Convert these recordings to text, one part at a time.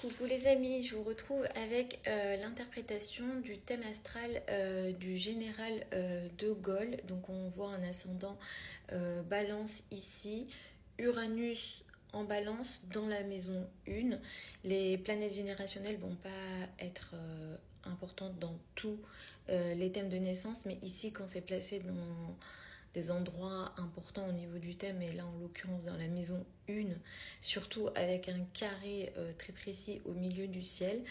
Coucou les amis, je vous retrouve avec l'interprétation du thème astral du général de Gaulle. Donc on voit un ascendant balance ici, Uranus en balance dans la maison 1. Les planètes générationnelles vont pas être importantes dans tous les thèmes de naissance, mais ici quand c'est placé dans des endroits importants au niveau du thème, et là en l'occurrence dans la maison 1, surtout avec un carré très précis au milieu du ciel.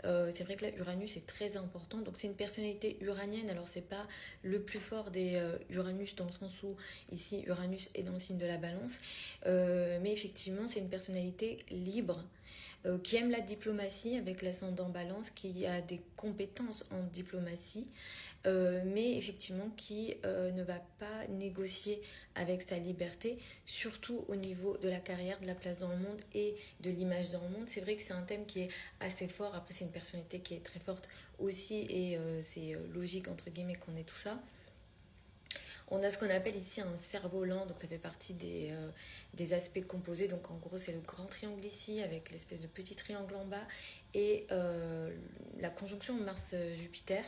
C'est vrai que là Uranus est très important, donc c'est une personnalité uranienne. Alors c'est pas le plus fort des Uranus, dans le sens où ici Uranus est dans le signe de la balance, mais effectivement c'est une personnalité libre, qui aime la diplomatie avec l'ascendant balance, qui a des compétences en diplomatie, mais effectivement qui ne va pas négocier avec sa liberté, surtout au niveau de la carrière, de la place dans le monde et de l'image dans le monde. C'est vrai que c'est un thème qui est assez fort. Après, c'est une personnalité qui est très forte aussi, et c'est logique entre guillemets qu'on ait tout ça. On a ce qu'on appelle ici un cerf-volant, donc ça fait partie des aspects composés. Donc en gros, c'est le grand triangle ici, avec l'espèce de petit triangle en bas, et la conjonction Mars-Jupiter,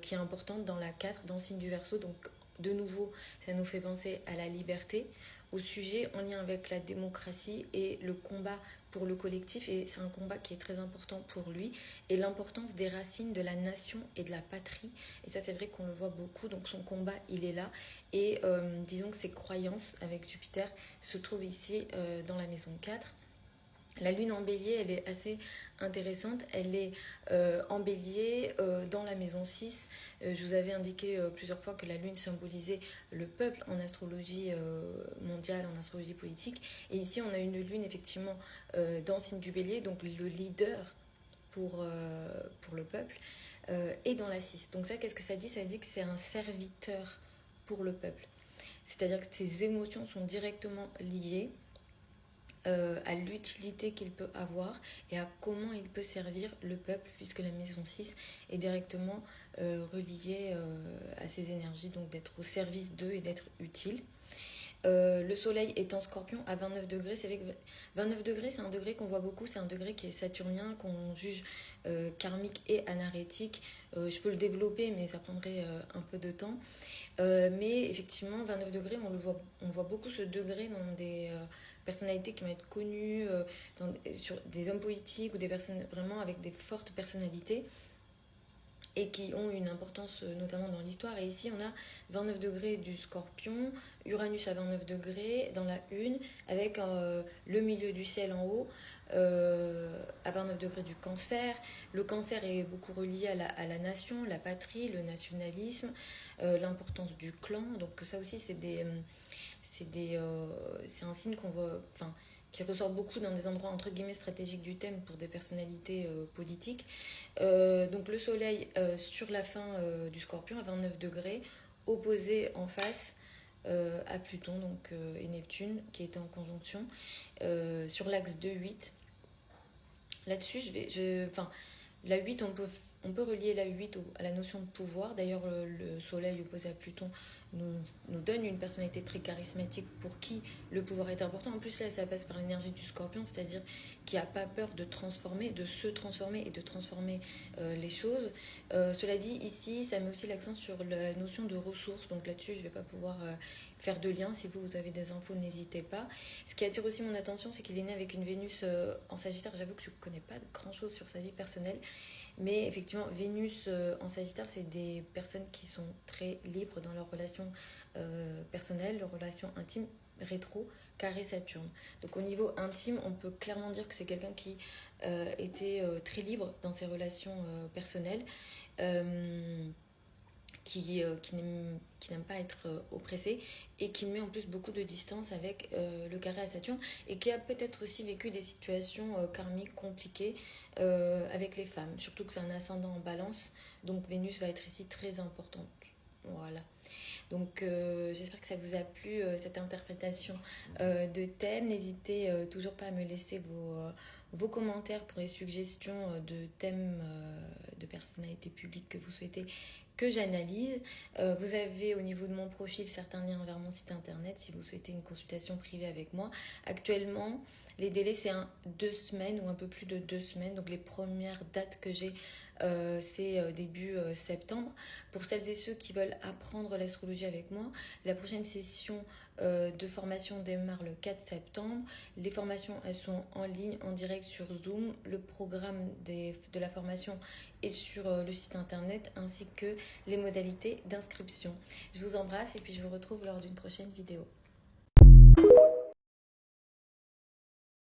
qui est importante dans la 4, dans le signe du Verseau. Donc de nouveau, ça nous fait penser à la liberté, au sujet en lien avec la démocratie et le combat pour le collectif. Et c'est un combat qui est très important pour lui, et l'importance des racines de la nation et de la patrie. Et ça, c'est vrai qu'on le voit beaucoup. Donc son combat, il est là. Et disons que ses croyances avec Jupiter se trouvent ici, dans la maison 4. La lune en bélier, elle est assez intéressante. Elle est en bélier dans la maison 6. Je vous avais indiqué plusieurs fois que la lune symbolisait le peuple en astrologie mondiale, en astrologie politique. Et ici, on a une lune effectivement dans le signe du bélier, donc le leader pour le peuple, et dans la 6. Donc ça, qu'est-ce que ça dit? Ça dit que c'est un serviteur pour le peuple. C'est-à-dire que ses émotions sont directement liées à l'utilité qu'il peut avoir et à comment il peut servir le peuple, puisque la maison 6 est directement reliée à ses énergies, donc d'être au service d'eux et d'être utile. Le soleil est en scorpion à 29 degrés. C'est vrai que 29 degrés, c'est un degré qu'on voit beaucoup. C'est un degré qui est saturnien, qu'on juge karmique et anarétique. Je peux le développer, mais ça prendrait un peu de temps. Mais effectivement, 29 degrés, on voit beaucoup ce degré dans des personnalités qui vont être connues, sur des hommes politiques ou des personnes vraiment avec des fortes personnalités et qui ont une importance notamment dans l'histoire. Et ici, on a 29 degrés du Scorpion, Uranus à 29 degrés dans la Une, avec le milieu du ciel en haut, à 29 degrés du Cancer. Le Cancer est beaucoup relié à la nation, la patrie, le nationalisme, l'importance du clan. Donc ça aussi, c'est un signe qu'on voit, enfin, qui ressort beaucoup dans des endroits entre guillemets stratégiques du thème pour des personnalités politiques. Donc le soleil sur la fin du Scorpion à 29 degrés, opposé en face à Pluton donc, et Neptune, qui étaient en conjonction, sur l'axe 2-8. Là-dessus, la 8, on peut relier la 8 à la notion de pouvoir. D'ailleurs, le soleil opposé à Pluton nous donne une personnalité très charismatique pour qui le pouvoir est important. En plus, là, ça passe par l'énergie du Scorpion, c'est-à-dire qui n'a pas peur de transformer, de se transformer et de transformer les choses. Cela dit, ici, ça met aussi l'accent sur la notion de ressources. Donc là-dessus, je ne vais pas pouvoir faire de lien. Si vous avez des infos, n'hésitez pas. Ce qui attire aussi mon attention, c'est qu'il est né avec une Vénus en Sagittaire. J'avoue que je ne connais pas grand-chose sur sa vie personnelle. Mais effectivement, Vénus en Sagittaire, c'est des personnes qui sont très libres dans leurs relations personnelles, leurs relations intimes, rétro, carré Saturne. Donc au niveau intime, on peut clairement dire que c'est quelqu'un qui était très libre dans ses relations personnelles, qui n'aime pas être oppressé, et qui met en plus beaucoup de distance avec le carré à Saturne, et qui a peut-être aussi vécu des situations karmiques compliquées avec les femmes, surtout que c'est un ascendant en balance, donc Vénus va être ici très importante. Voilà. Donc j'espère que ça vous a plu, cette interprétation de thème. N'hésitez toujours pas à me laisser vos commentaires pour les suggestions de thèmes de personnalités publiques que vous souhaitez que j'analyse. Vous avez au niveau de mon profil certains liens vers mon site internet si vous souhaitez une consultation privée avec moi. Actuellement, les délais c'est 2 semaines ou un peu plus de 2 semaines. Donc les premières dates que j'ai c'est début septembre. Pour celles et ceux qui veulent apprendre l'astrologie avec moi, la prochaine session de formation démarre le 4 septembre. Les formations elles sont en ligne, en direct sur Zoom. Le programme de la formation est sur le site internet ainsi que les modalités d'inscription. Je vous embrasse et puis je vous retrouve lors d'une prochaine vidéo.